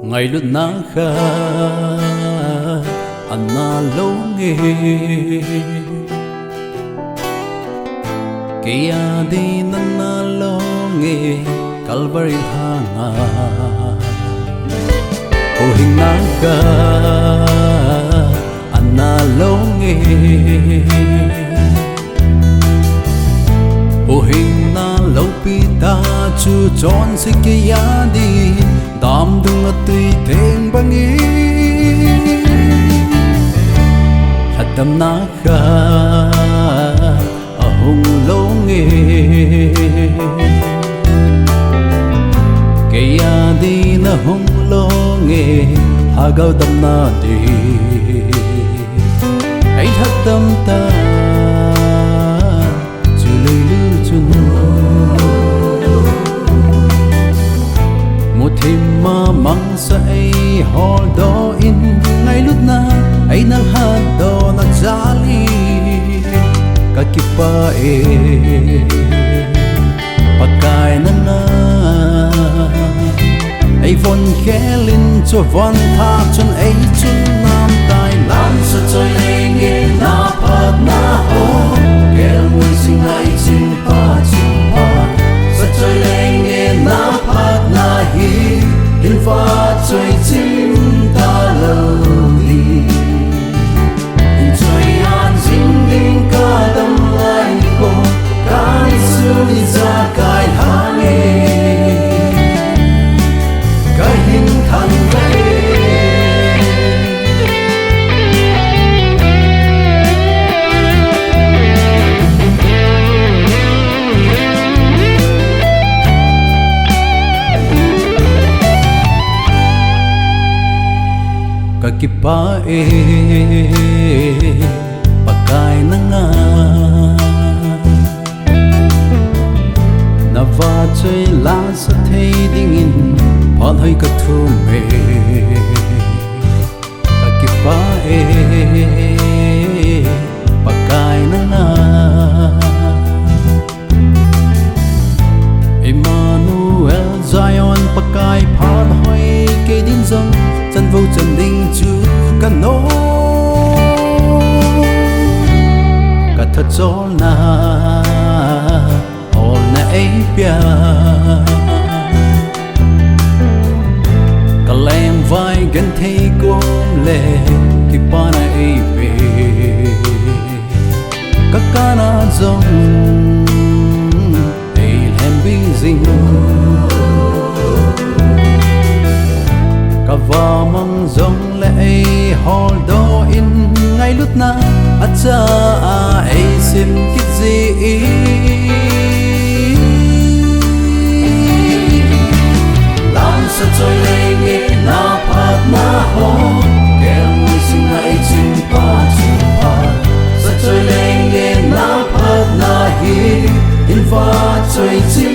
Ngailutna Khat longe Kei'a adin longe calvary lhang Ohingna Khat longe Ohingna loupi ta chu chonse Kei'a adin damdung theng bangin Lhatdam ahung longe Kei'a adin ahung longe lhagao damna ai Lhatdam ta chu lu chun Thima mang sa ay hol do in Ngailutna ay nalhad do nagjali kakipa pagkay na nga ay von khelin cho von tha chun ay chun nam tai Lan Sachoi lenge na pat na ho kel mun sing ay chin pa Sachoi lenge na pat na hi in fa choi chim ta lo li in choi an jing ding ka dam lai ko kan su ni za kai hang kai hin thang ve Kakipa pagkay na nga Navachoy la sa thay dingin Palhoy katume Kakipa pagkay na nga Emmanuel Zion pagkay palhoy kay din zong chân vô chân đinh chú cả nô cả thật gió na all na ấy bia cả lem vai gần thấy gom lệ thì ba na ấy về cả na giống ấy lem binh dinh Kava mang zong lệ hol do in Ngailutna acha ai sim kit zi Lan Sachoi lenge na pat na ho kel mun sing ai chin pa Sachoi lenge na pat na hi in va choi chi